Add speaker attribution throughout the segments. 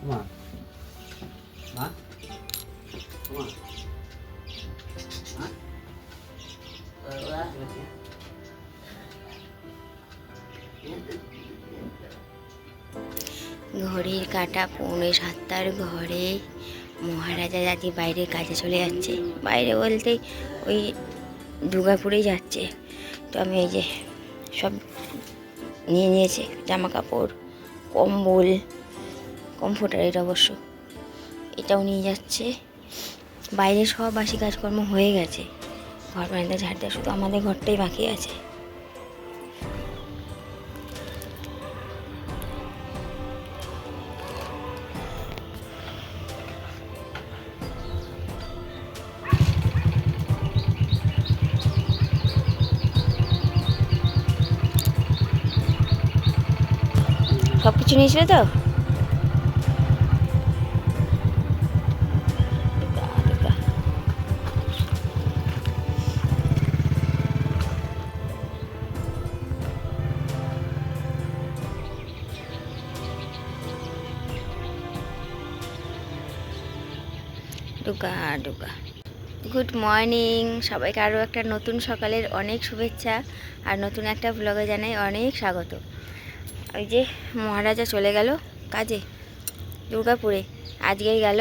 Speaker 1: মা মা মা
Speaker 2: ঘড়ির কাঁটা 6:45 ঘরে মহারাজা জাতি বাইরে কাজে চলে যাচ্ছে। বাইরে বলতে ওই দুর্গাপুরেই যাচ্ছে। তো আমি এই যে সব নিয়ে নিয়েছে, জামা কাপড়, কম্বল, কমফোর্টার, এটা অবশ্য এটাও নিয়ে যাচ্ছে। বাইরে সব বাসি কাজকর্ম হয়ে গেছে, ঘর বারান্দা ঝাড় দেওয়া, শুধু আমাদের ঘরটাই বাকি আছে। সব কিছু নিয়েছিল তো? ডুগা ডুগা। গুড মর্নিং সবাইকে, আরও একটা নতুন সকালের অনেক শুভেচ্ছা আর নতুন একটা ব্লগে জানাই অনেক স্বাগত। ওই যে মহারাজা চলে গেল কাজে দুর্গাপুরে, আজকেই গেল,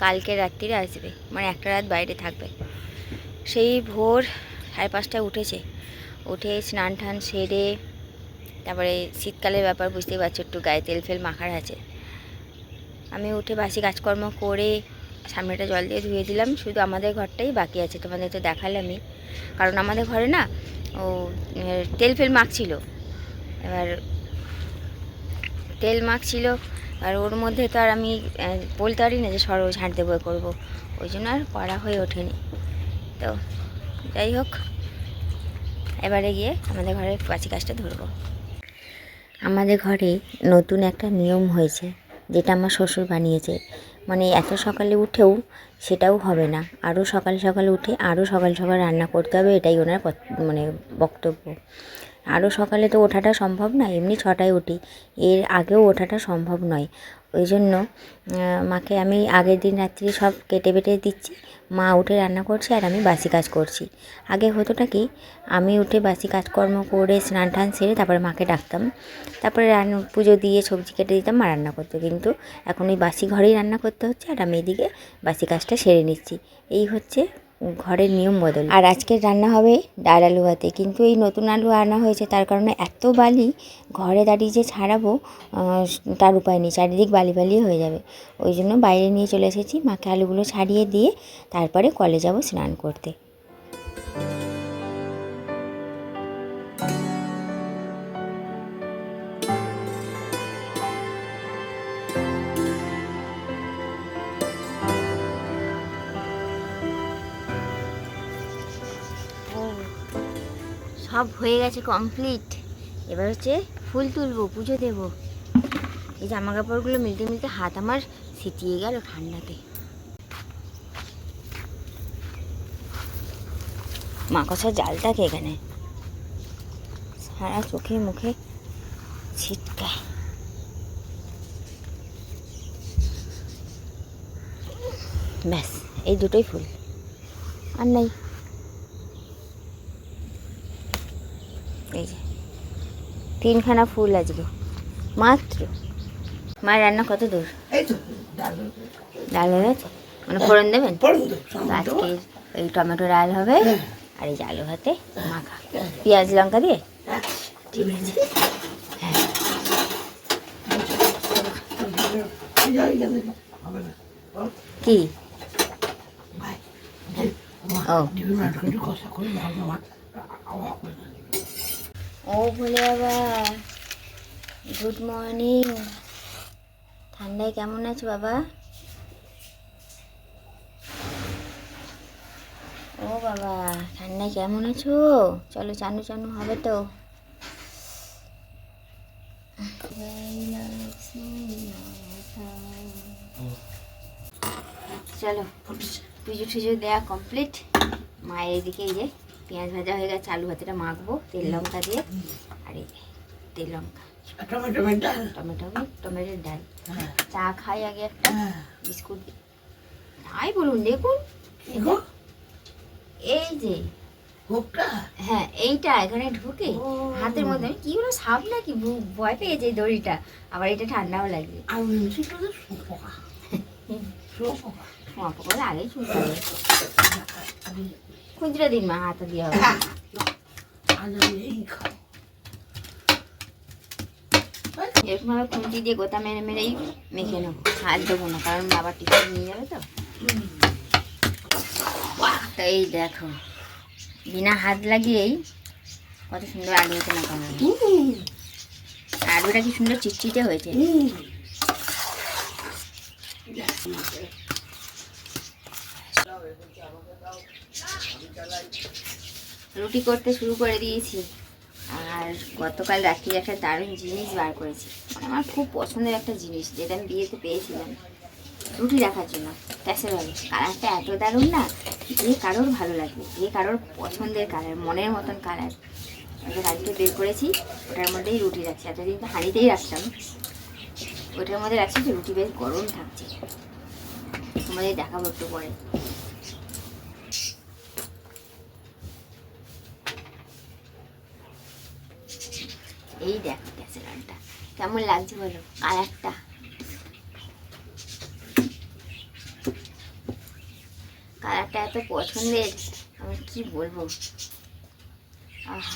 Speaker 2: কালকে রাত্রিরে আসবে, মানে একটা রাত বাইরে থাকবে। সেই ভোর 5:30টায় উঠেছে, উঠে স্নান টান সেরে, তারপরে শীতকালের ব্যাপার বুঝতেই পারছো, একটু গায়ে তেল ফেল মাখার আছে। আমি উঠে বাসি কাজকর্ম করে সামনেটা জল দিয়ে ধুয়ে দিলাম, শুধু আমাদের ঘরটাই বাকি আছে, তোমাদের তো দেখালামই। কারণ আমাদের ঘরে না ও তেল ফেল মাখছিল, এবার তেল মাখছিল, আর ওর মধ্যে তো আর আমি বলতে পারি না যে সরো ঝাঁট দেবো করবো, ওই জন্য আর করা হয়ে ওঠেনি। তো যাই হোক, এবারে গিয়ে আমাদের ঘরের বাসি কাজটা ধরবো। আমাদের ঘরে নতুন একটা নিয়ম হয়েছে, যেটা আমার শ্বশুর বানিয়েছে। মানে এত সকালে উঠেও সেটাও হবে না, আরও সকাল সকালে উঠে আরও সকাল সকাল রান্না করতে হবে, এটাই ওনার মানে বক্তব্য। আরও সকালে তো ওঠাটা সম্ভব নয়, এমনি 6টায় উঠি, এর আগেও ওঠাটা সম্ভব নয়। ওই জন্য মাকে আমি আগের দিন রাত্রি সব কেটে বেটে দিচ্ছি, মা উঠে রান্না করছে আর আমি বাসি কাজ করছি। আগে হতোটা কি, আমি উঠে বাসি কাজকর্ম করে স্নান টান সেরে তারপরে মাকে ডাকতাম, তারপরে পুজো দিয়ে সবজি কেটে দিতাম, মা রান্না করতো। কিন্তু এখন ওই বাসি ঘরেই রান্না করতে হচ্ছে আর আমি এদিকে বাসি কাজটা সেরে নিচ্ছি। এই হচ্ছে ঘরের নিয়ম বদল। আর আজকের রান্না হবে ডাল আলু ভাতে, কিন্তু এই নতুন আলু আনা হয়েছে, তার কারণে এত বালি, ঘরে দাঁড়িয়ে যে ছাড়াবো তার উপায় নেই, চারিদিক বালি বালি হয়ে যাবে। ওই জন্য বাইরে নিয়ে চলে এসেছি, মাকে আলুগুলো ছাড়িয়ে দিয়ে তারপরে কলে যাব স্নান করতে। সব হয়ে গেছে কমপ্লিট, এবার হচ্ছে ফুল তুলবো, পুজো দেবো। এই জামা কাপড়গুলো মিলতে মিলতে হাত আমার সিটিয়ে গেল ঠান্ডাতে। মাকড়সার জাল থাকে এখানে, সারা চোখে মুখে ছিটকায়। ব্যাস এই দুটোই ফুল, আর নেই। এই যে 3খানা ফুল আজকে মাত্র। মায়ের রান্না কত দূর? ডাল হয়ে গেছে, মানে ফোড়ন দেবেন? আজকে এই টমেটো ডাল হবে আর এই যে আলু ভাতে মাখা, পেঁয়াজ লঙ্কা দিয়ে। ঠিক আছে, হ্যাঁ। কি ও বলে বাবা, গুড মর্নিং। ঠান্ডায় কেমন আছো বাবা? ও বাবা, ঠান্ডায় কেমন আছো? চলো চানু চানু হবে তো। চলো পুজো টুজো দেওয়া কমপ্লিট। মায়ের এদিকে এই যে পেঁয়াজ ভাজা হয়ে গেছে, আলু ভাতেটা মাখবো তেল লঙ্কা দিয়ে, আর এই তেল লঙ্কা
Speaker 1: টমেটোমের ডাল।
Speaker 2: টমেটোর ডাল।
Speaker 1: হ্যাঁ
Speaker 2: চা খাই আগে একটা,
Speaker 1: হ্যাঁ।
Speaker 2: বিস্কুট তাই বলুন। দেখুন
Speaker 1: কি গো?
Speaker 2: এই যে,
Speaker 1: হুকটা?
Speaker 2: হ্যাঁ এইটা এখানে ঢুকে
Speaker 1: ও।
Speaker 2: হাতের মধ্যে, আমি কি হলো সাপ নাকি, ভয় পেয়েছে এই দড়িটা, আবার এটা ঠান্ডাও লাগবে।
Speaker 1: আর ভেবেছি তোদের শুঁয়োপোকা। শুঁয়োপোকা।
Speaker 2: পোকা আগেই শুনতে হবে।
Speaker 1: আমি
Speaker 2: খুচরো দিন মা, হাতে দিয়ে হবে।
Speaker 1: আজ আমি এই খাবো।
Speaker 2: এরকম ভাবে খুঁটি দিয়ে গোতা মেরে মেরেই মেখে নেবো, হাত দেবো না, কারণ বাবা টিফিন নিয়ে যাবে তো। তো এই দেখো, বিনা হাত লাগিয়েই কত সুন্দর আলু হয়েছে না কেন। আলুটা কি সুন্দর চিটচিটে হয়েছে। রুটি করতে শুরু করে দিয়েছি, আর গতকাল রাত্রি একটা দারুণ জিনিস বার করেছি, মানে আমার খুব পছন্দের একটা জিনিস, যেটা আমি বিয়েতে পেয়েছিলাম রুটি রাখার জন্য। ক্যাসেরোল, কালারটা এত দারুণ না, যে কারোর ভালো লাগবে, যে কারোর পছন্দের কালার, মনের মতন কালার। ওটা কালকে বের করেছি, ওটার মধ্যেই রুটি রাখছি। এতদিন তো হাঁড়িতেই রাখতাম, ওটার মধ্যে রাখছি, যে রুটি বেশ গরম থাকছে। তোমাদের দেখাবো একটু পরে। এই দেখো ক্যাসেরোলটা কেমন লাগছে বলো, কালারটা। কালারটা এত পছন্দের, আমি কি বলবো, আহা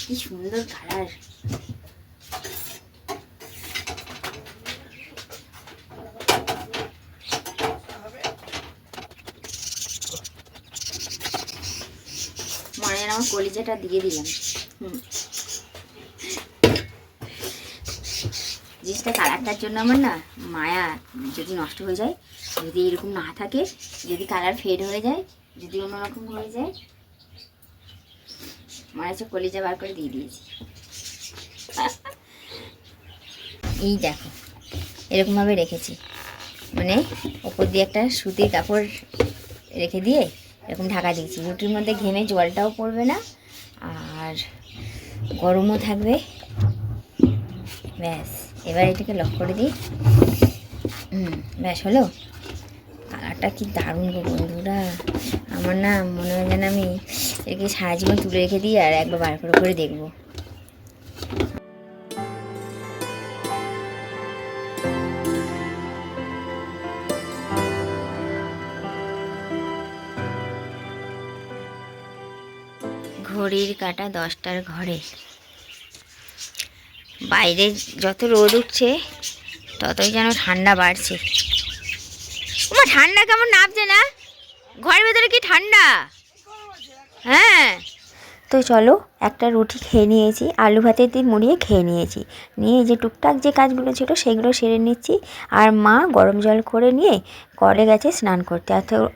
Speaker 2: কি সুন্দর কালার। মনে হয় আমার কলিজাটা দিয়ে দিলাম। জিনিসটা কালারটার জন্য আমার না মায়া, যদি নষ্ট হয়ে যায়, যদি এরকম না থাকে, যদি কালার ফেড হয়ে যায়, যদি অন্যরকম হয়ে যায়, মনে হচ্ছে কলিজা বার করে দিয়ে দিয়েছি। এই দেখো এরকমভাবে রেখেছি, মানে ওপর দিয়ে একটা সুতির কাপড় রেখে দিয়ে এরকম ঢাকা দিয়েছি। রুটির মধ্যে ঘেমে জলটাও পড়বে না, আর গরমও থাকবে। ব্যাস, এবার এটাকে লক করে দিই। ব্যাস হলো। কালারটা কি দারুণ গো বন্ধুরা, আমার না মনে হয় যেন আমি একে সারা জীবন তুলে রেখে দিই আর একবার বার করে দেখবো। ঘড়ির কাঁটা 10টার ঘরে। বাইরে যত রোদ উঠছে ততই যেন ঠান্ডা বাড়ছে। ওমা ঠান্ডা কেমন নামছে না, ঘরের ভেতরে কি ঠান্ডা। হ্যাঁ তো চলো, একটা রুটি খেয়ে নিয়েছি, আলু ভাতের দিয়ে মুড়িয়ে খেয়ে নিয়েছি, নিয়ে যে টুকটাক যে কাজগুলো ছিল সেগুলো সেরে নিচ্ছি। আর মা গরম জল করে নিয়ে করে গেছে স্নান করতে।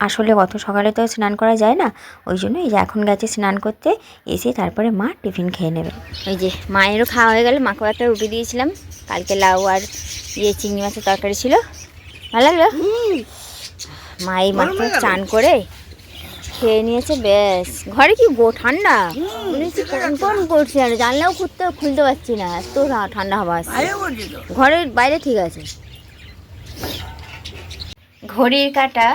Speaker 2: আসলে অত সকালে তো স্নান করা যায় না, ওই জন্য এই যে এখন গেছে স্নান করতে, এসে তারপরে মা টিফিন খেয়ে নেবে। ওই যে মায়েরও খাওয়া হয়ে গেল, মাকেও একটা রুটি দিয়েছিলাম, কালকে লাউ আর চিংড়ি মাছের তরকারি ছিল, ভালো লাগলো। মা এই মাত্র চান করে খেয়ে নিয়েছে। ব্যাস, ঘরে কি ঠান্ডা, কোন করছি আর জানলাও খুলতে পারছি না, এত ঠান্ডা হাওয়া আসছে। ঘরের বাইরে ঠিক আছে। ঘড়ির কাঁটা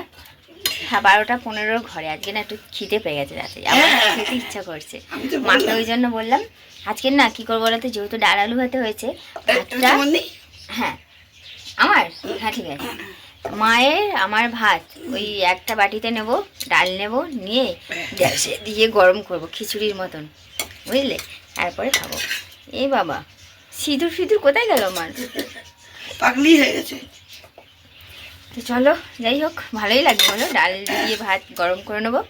Speaker 2: 12টা 15 ঘরে। আজকে না একটু খিদে পেয়ে গেছে রাতে, আমার খেতে ইচ্ছা করছে। মাকে ওই জন্য বললাম আজকে না কি করবো বলতো, যেহেতু ডাল আলু ভাতে হয়েছে, হ্যাঁ আমার, হ্যাঁ ঠিক আছে, মায়ের আমার ভাত ওই একটা বাটিতে নেব, ডাল নেব, নিয়ে গ্যাসে দিয়ে গরম করব খিচুড়ির মতন, বুঝলে, তারপরে খাবো। এই বাবা, সিঁদুর ফিঁদুর কোথায় গেল আমার,
Speaker 1: পাগলি হয়ে গেছে।
Speaker 2: তো চলো যাই হোক, ভালোই লাগবে বলো, ডাল দিয়ে ভাত গরম করে নেবো,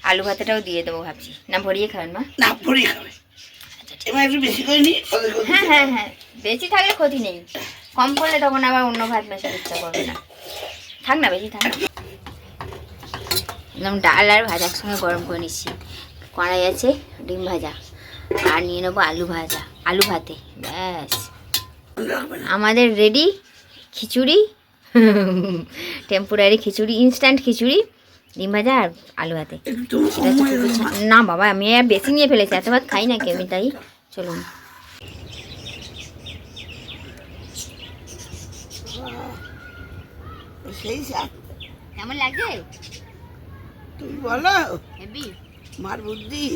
Speaker 2: আলু ভাতাটাও দিয়ে দেবো ভাবছি। না ভরিয়ে খাবেন মা?
Speaker 1: না ভরিয়ে খাবে। এবার একটু বেশি করে নি।
Speaker 2: হ্যাঁ হ্যাঁ হ্যাঁ, বেশি থাকলে ক্ষতি নেই, কম করলে তখন আবার অন্য ভাত মেশাতে ইচ্ছা করবে না। থাক না, বেশি থাক না। একদম ডাল আর ভাজা একসঙ্গে গরম করে নিচ্ছি। কড়াই আছে ডিম ভাজা, আর নিয়ে নেবো আলু ভাজা, আলু ভাতে। ব্যাস আমাদের রেডি খিচুড়ি, টেম্পোরারি খিচুড়ি, ইনস্ট্যান্ট খিচুড়ি, ডিম ভাজা আর আলু ভাতে। না বাবা, আমি বেশি নিয়ে ফেলেছি, এত ভাত খাই না কি আমি, তাই চলুন।
Speaker 1: সেই স্বাদ।
Speaker 2: কেমন লাগছে?
Speaker 1: তুমি বলো,
Speaker 2: হেভি।
Speaker 1: মার বুদ্ধি।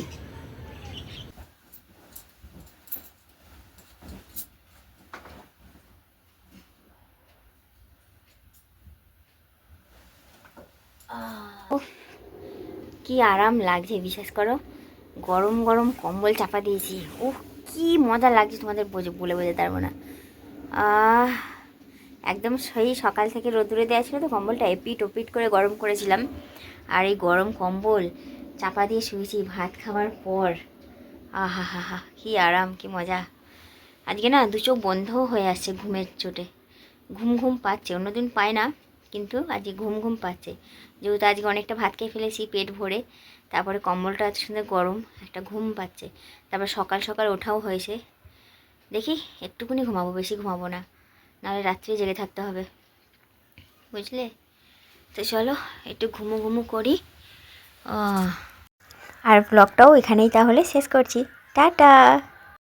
Speaker 2: কি আরাম লাগছে বিশ্বাস করো, গরম গরম কম্বল চাপা দিয়েছি। উহ, কি মজা লাগছে তোমাদের বলে বোঝাতে পারবো না। আহ, একদম সেই সকাল থেকে রোদ্দুরে দেওয়া ছিল তো, কম্বলটা এপিট ওপিট করে গরম করেছিলাম, আর এই গরম কম্বল চাপা দিয়ে শুয়েছি ভাত খাওয়ার পর। আহা হা হা, কী আরাম, কি মজা। আজকে না দু চোখ বন্ধও হয়ে আসছে ঘুমের চোটে, ঘুম ঘুম পাচ্ছে, অন্যদিন পায় না, কিন্তু আজকে ঘুম ঘুম পাচ্ছে, যেহেতু আজকে অনেকটা ভাত খেয়ে ফেলেছি পেট ভরে, তারপরে কম্বলটা এত সুন্দর গরম, একটা ঘুম পাচ্ছে। তারপর সকাল সকাল ওঠাও হয়েছে, দেখি একটুকুনি ঘুমাবো, বেশি ঘুমাবো না, নাহলে রাত্রে জেগে থাকতে হবে, বুঝলে। তো চলো একটু ঘুমো ঘুমো করি। আর ব্লগটাও এখানেই তাহলে শেষ করছি। টাটা।